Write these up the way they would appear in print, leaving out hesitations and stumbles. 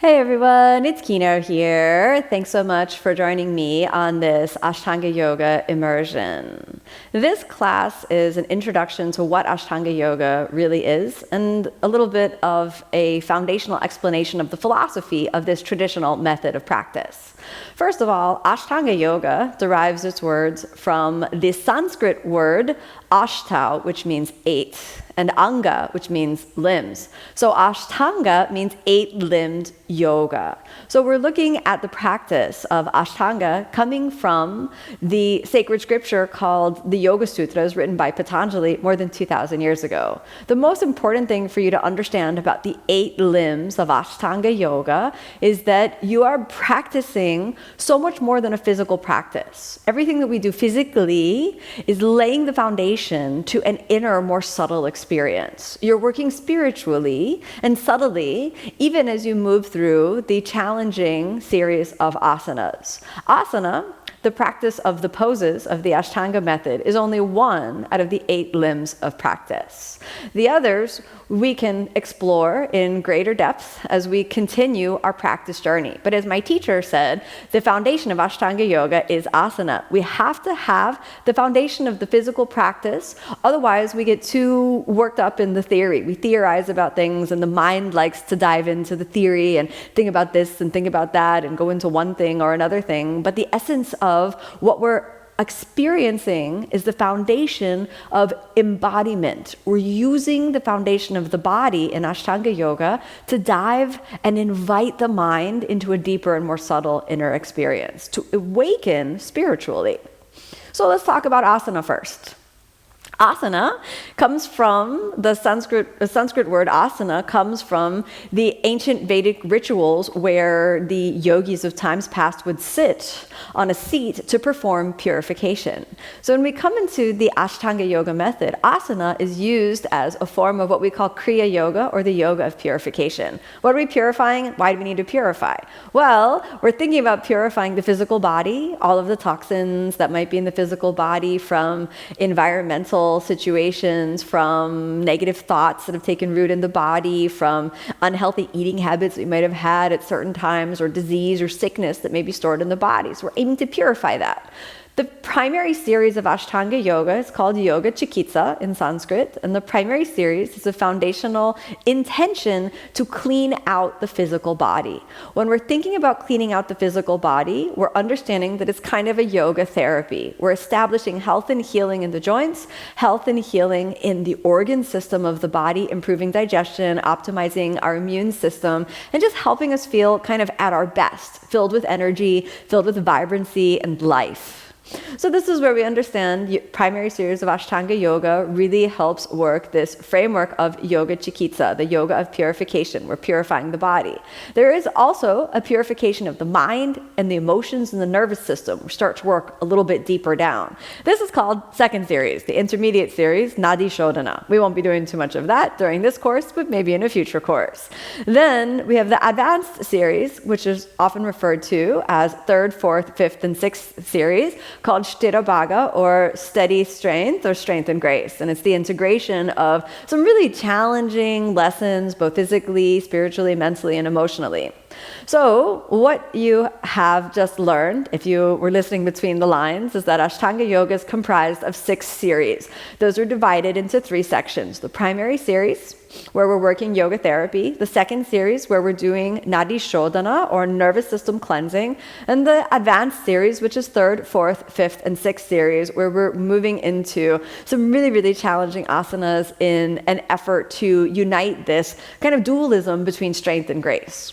Hey everyone, it's Kino here. Thanks so much for joining me on this Ashtanga Yoga immersion. This class is an introduction to what Ashtanga Yoga really is and a little bit of a foundational explanation of the philosophy of this traditional method of practice. First of all, Ashtanga Yoga derives its words from the Sanskrit word ashta, which means eight, and anga, which means limbs. So Ashtanga means eight-limbed yoga. So we're looking at the practice of Ashtanga coming from the sacred scripture called the Yoga Sutras, written by Patanjali more than 2,000 years ago. The most important thing for you to understand about the 8 limbs of Ashtanga Yoga is that you are practicing so much more than a physical practice. Everything that we do physically is laying the foundation to an inner, more subtle experience. You're working spiritually and subtly, even as you move through the challenging series of asanas. Asana, the practice of the poses of the Ashtanga method, is only one out of the 8 limbs of practice. The others we can explore in greater depth as we continue our practice journey. But as my teacher said, the foundation of Ashtanga Yoga is asana. We have to have the foundation of the physical practice, otherwise we get too worked up in the theory. We theorize about things and the mind likes to dive into the theory and think about this and think about that and go into one thing or another thing. But the essence of what we're experiencing is the foundation of embodiment. We're using the foundation of the body in Ashtanga Yoga to dive and invite the mind into a deeper and more subtle inner experience, to awaken spiritually. So let's talk about asana first. Asana comes from the Sanskrit word asana comes from the ancient Vedic rituals where the yogis of times past would sit on a seat to perform purification. So when we come into the Ashtanga Yoga method, asana is used as a form of what we call Kriya Yoga, or the yoga of purification. What are we purifying? Why do we need to purify? Well, we're thinking about purifying the physical body, all of the toxins that might be in the physical body from environmental situations, from negative thoughts that have taken root in the body, from unhealthy eating habits we might have had at certain times, or disease or sickness that may be stored in the body. So we're aiming to purify that. The primary series of Ashtanga Yoga is called Yoga Chikitsa in Sanskrit, and the primary series is a foundational intention to clean out the physical body. When we're thinking about cleaning out the physical body, we're understanding that it's kind of a yoga therapy. We're establishing health and healing in the joints, health and healing in the organ system of the body, improving digestion, optimizing our immune system, and just helping us feel kind of at our best, filled with energy, filled with vibrancy and life. So this is where we understand the primary series of Ashtanga Yoga really helps work this framework of Yoga Chikitsa, the yoga of purification. We're purifying the body. There is also a purification of the mind and the emotions and the nervous system. We start to work a little bit deeper down. This is called second series, the intermediate series, Nadi Shodhana. We won't be doing too much of that during this course, but maybe in a future course. Then we have the advanced series, which is often referred to as third, fourth, fifth, and sixth series, called Sthira Bhaga, or steady strength, or strength and grace. And it's the integration of some really challenging lessons, both physically, spiritually, mentally, and emotionally. So what you have just learned, if you were listening between the lines, is that Ashtanga Yoga is comprised of 6 series. Those are divided into 3 sections. The primary series, where we're working yoga therapy, the second series, where we're doing Nadi Shodhana, or nervous system cleansing, and the advanced series, which is third, fourth, fifth, and sixth series, where we're moving into some really, really challenging asanas in an effort to unite this kind of dualism between strength and grace.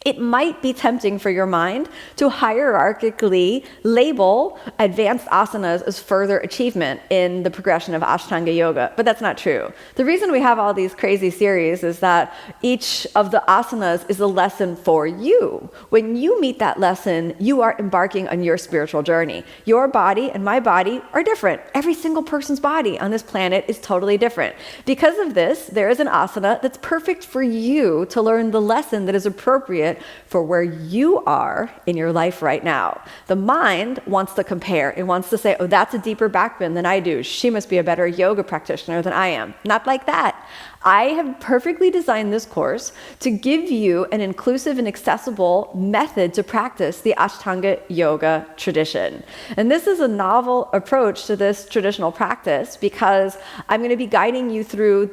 It might be tempting for your mind to hierarchically label advanced asanas as further achievement in the progression of Ashtanga Yoga, but that's not true. The reason we have all these crazy series is that each of the asanas is a lesson for you. When you meet that lesson, you are embarking on your spiritual journey. Your body and my body are different. Every single person's body on this planet is totally different. Because of this, there is an asana that's perfect for you to learn the lesson that is appropriate appropriate for where you are in your life right now. The mind wants to compare. It wants to say, oh, that's a deeper back bend than I do. She must be a better yoga practitioner than I am. Not like that. I have perfectly designed this course to give you an inclusive and accessible method to practice the Ashtanga Yoga tradition. And this is a novel approach to this traditional practice because I'm going to be guiding you through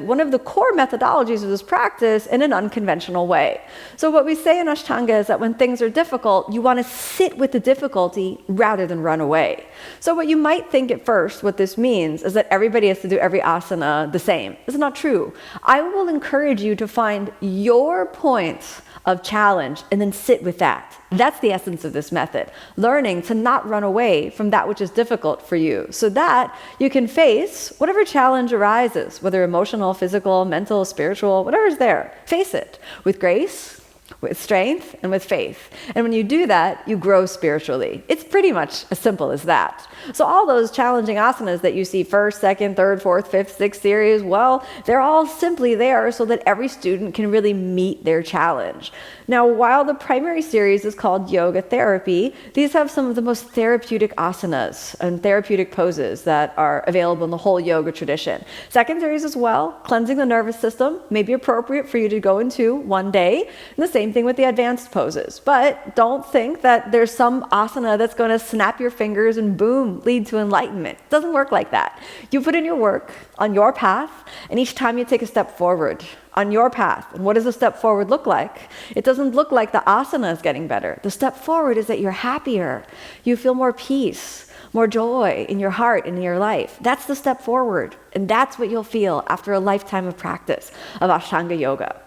one of the core methodologies of this practice in an unconventional way. So what we say in Ashtanga is that when things are difficult, you want to sit with the difficulty rather than run away. So what you might think at first, what this means is that everybody has to do every asana the same. It's not true. I will encourage you to find your points of challenge and then sit with that. That's the essence of this method. Learning to not run away from that which is difficult for you so that you can face whatever challenge arises, whether emotional, physical, mental, spiritual, whatever is there. Face it with grace, with strength, and with faith. And when you do that, you grow spiritually. It's pretty much as simple as that. So all those challenging asanas that you see first, second, third, fourth, fifth, sixth series, well, they're all simply there so that every student can really meet their challenge. Now, while the primary series is called Yoga Therapy, these have some of the most therapeutic asanas and therapeutic poses that are available in the whole yoga tradition. Second series as well, cleansing the nervous system, may be appropriate for you to go into one day. And the same thing with the advanced poses. But don't think that there's some asana that's going to snap your fingers and boom, lead to enlightenment. It doesn't work like that. You put in your work on your path, and each time you take a step forward on your path. And what does a step forward look like? It doesn't look like the asana is getting better. The step forward is that you're happier. You feel more peace, more joy in your heart and in your life. That's the step forward. And that's what you'll feel after a lifetime of practice of Ashtanga Yoga.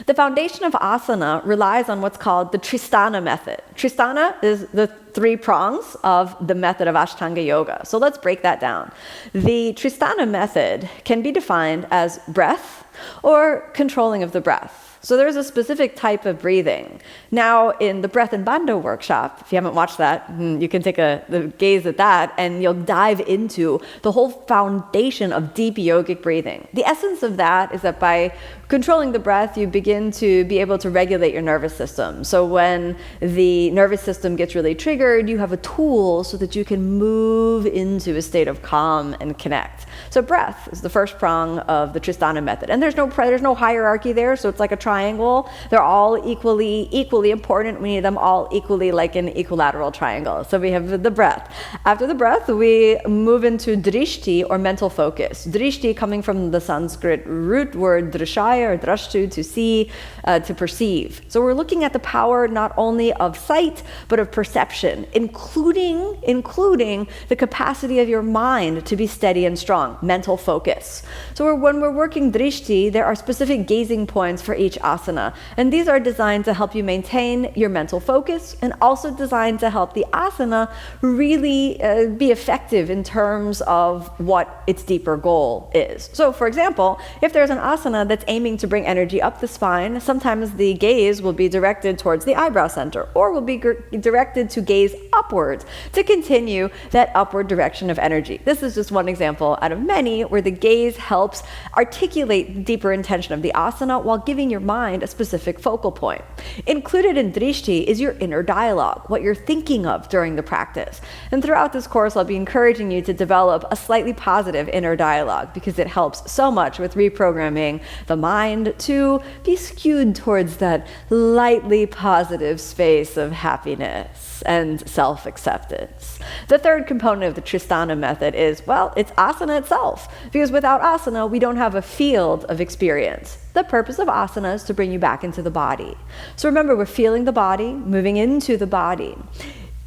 The foundation of asana relies on what's called the Tristana method. Tristana is the 3 prongs of the method of Ashtanga Yoga. So let's break that down. The Tristana method can be defined as breath or controlling of the breath. So there's a specific type of breathing. Now, in the Breath and Bandha workshop, if you haven't watched that, you can take a gaze at that, and you'll dive into the whole foundation of deep yogic breathing. The essence of that is that by controlling the breath, you begin to be able to regulate your nervous system. So when the nervous system gets really triggered, you have a tool so that you can move into a state of calm and connect. So breath is the first prong of the Tristana method. And there's no hierarchy there, so it's like a triangle. They're all equally important. We need them all equally like an equilateral triangle. So we have the breath. After the breath, we move into drishti, or mental focus. Drishti coming from the Sanskrit root word drishaya, or drashtu, to see, to perceive. So we're looking at the power not only of sight, but of perception, including the capacity of your mind to be steady and strong, mental focus. So when we're working drishti, there are specific gazing points for each asana. And these are designed to help you maintain your mental focus, and also designed to help the asana really be effective in terms of what its deeper goal is. So for example, if there's an asana that's aiming to bring energy up the spine, sometimes the gaze will be directed towards the eyebrow center, or will be directed to gaze upwards to continue that upward direction of energy. This is just one example out of many where the gaze helps articulate the deeper intention of the asana while giving your mind a specific focal point. Included in drishti is your inner dialogue, what you're thinking of during the practice. And throughout this course, I'll be encouraging you to develop a slightly positive inner dialogue, because it helps so much with reprogramming the mind to be skewed towards that lightly positive space of happiness and self-acceptance. The third component of the Tristana method is, well, it's asana itself, because without asana, we don't have a field of experience. The purpose of asana is to bring you back into the body. So remember, we're feeling the body, moving into the body.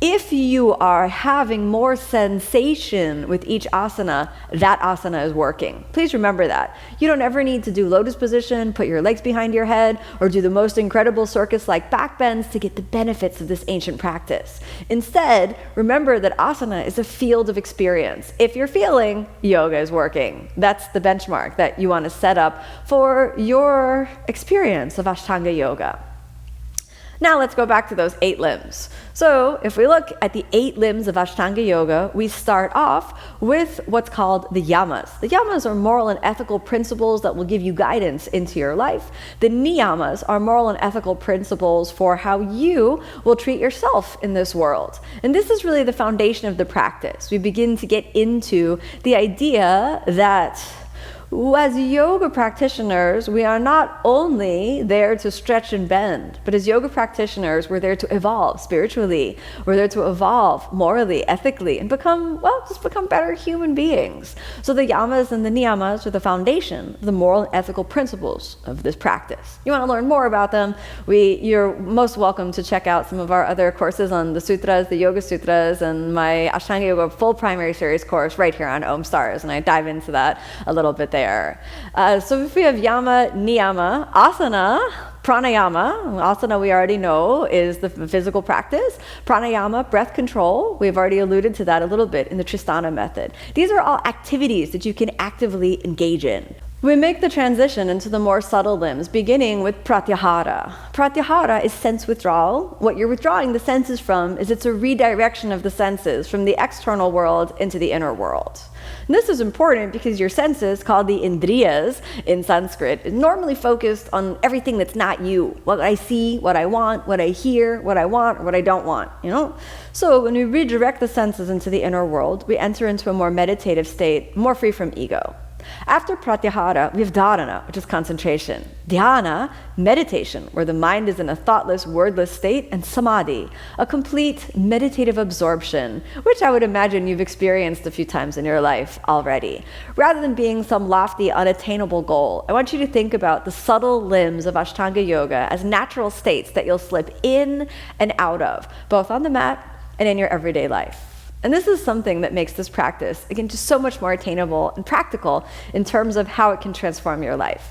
If you are having more sensation with each asana, that asana is working. Please remember that. You don't ever need to do lotus position, put your legs behind your head, or do the most incredible circus-like back bends to get the benefits of this ancient practice. Instead, remember that asana is a field of experience. If you're feeling, yoga is working. That's the benchmark that you want to set up for your experience of Ashtanga Yoga. Now let's go back to those 8 limbs. So if we look at the 8 limbs of Ashtanga Yoga, we start off with what's called the yamas. The yamas are moral and ethical principles that will give you guidance into your life. The niyamas are moral and ethical principles for how you will treat yourself in this world. And this is really the foundation of the practice. We begin to get into the idea that as yoga practitioners, we are not only there to stretch and bend, but as yoga practitioners, we're there to evolve spiritually. We're there to evolve morally, ethically, and become better human beings. So the yamas and the niyamas are the foundation of the moral and ethical principles of this practice. You want to learn more about them, you're most welcome to check out some of our other courses on the sutras, the yoga sutras, and my Ashtanga Yoga full primary series course right here on Omstars, and I dive into that a little bit there. So if we have yama, niyama, asana, pranayama. Asana we already know is the physical practice. Pranayama, breath control. We've already alluded to that a little bit in the Tristana method. These are all activities that you can actively engage in. We make the transition into the more subtle limbs, beginning with pratyahara. Pratyahara is sense withdrawal. What you're withdrawing the senses from is it's a redirection of the senses from the external world into the inner world. And this is important because your senses, called the indriyas in Sanskrit, is normally focused on everything that's not you. What I see, what I want, what I hear, what I want, or what I don't want, So when we redirect the senses into the inner world, we enter into a more meditative state, more free from ego. After pratyahara, we have dharana, which is concentration. Dhyana, meditation, where the mind is in a thoughtless, wordless state, and samadhi, a complete meditative absorption, which I would imagine you've experienced a few times in your life already. Rather than being some lofty, unattainable goal, I want you to think about the subtle limbs of Ashtanga Yoga as natural states that you'll slip in and out of, both on the mat and in your everyday life. And this is something that makes this practice, again, just so much more attainable and practical in terms of how it can transform your life.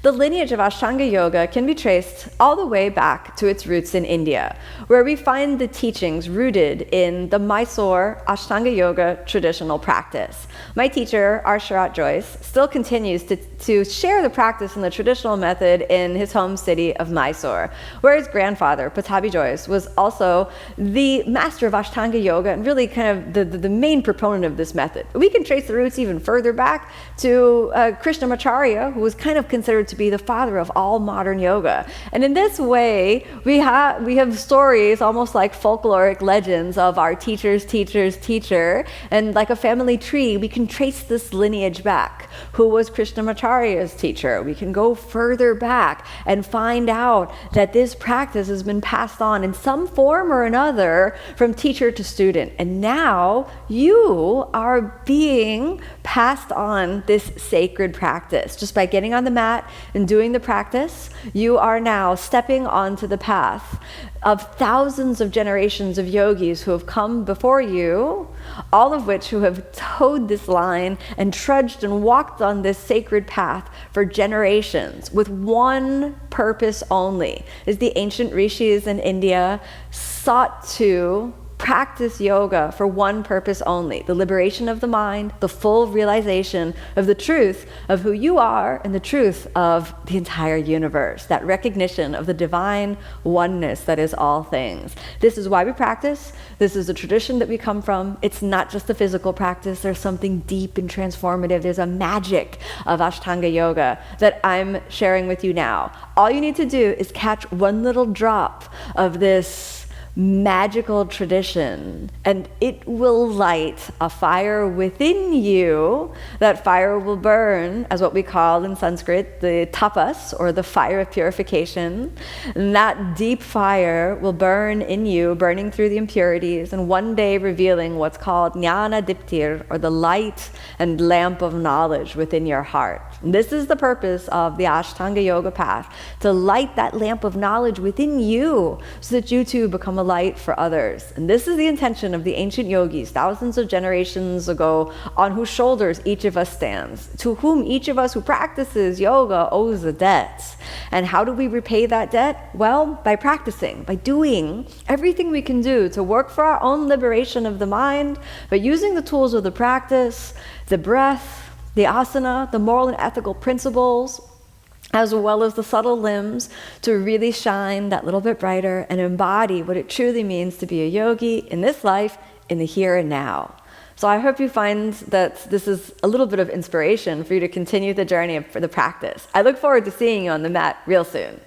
The lineage of Ashtanga Yoga can be traced all the way back to its roots in India, where we find the teachings rooted in the Mysore Ashtanga Yoga traditional practice. My teacher, Arsharat Joyce, still continues to share the practice in the traditional method in his home city of Mysore, where his grandfather, Pattabhi Joyce, was also the master of Ashtanga Yoga and really kind of the main proponent of this method. We can trace the roots even further back to Krishnamacharya, who was kind of considered to be the father of all modern yoga. And in this way, we have stories almost like folkloric legends of our teacher's teacher's teacher, and like a family tree, we can trace this lineage back. Who was Krishnamacharya's teacher? We can go further back and find out that this practice has been passed on in some form or another from teacher to student. And now you are being passed on this sacred practice. Just by getting on the mat and doing the practice, you are now stepping onto the path of thousands of generations of yogis who have come before you, all of which who have towed this line and trudged and walked on this sacred path for generations with one purpose only, as the ancient rishis in India sought to practice yoga for one purpose only: the liberation of the mind, the full realization of the truth of who you are and the truth of the entire universe, that recognition of the divine oneness that is all things. This is why we practice. This is a tradition that we come from. It's not just a physical practice. There's something deep and transformative. There's a magic of Ashtanga Yoga that I'm sharing with you now. All you need to do is catch one little drop of this magical tradition, and it will light a fire within you. That fire will burn as what we call in Sanskrit the tapas, or the fire of purification. And that deep fire will burn in you, burning through the impurities, and one day revealing what's called jnana diptir, or the light and lamp of knowledge within your heart. And this is the purpose of the Ashtanga Yoga path, to light that lamp of knowledge within you so that you too become a light for others. And this is the intention of the ancient yogis thousands of generations ago, on whose shoulders each of us stands, to whom each of us who practices yoga owes a debt. And how do we repay that debt? Well, by practicing, by doing everything we can do to work for our own liberation of the mind, by using the tools of the practice, the breath, the asana, the moral and ethical principles, as well as the subtle limbs, to really shine that little bit brighter and embody what it truly means to be a yogi in this life, in the here and now. So I hope you find that this is a little bit of inspiration for you to continue the journey of the practice. I look forward to seeing you on the mat real soon.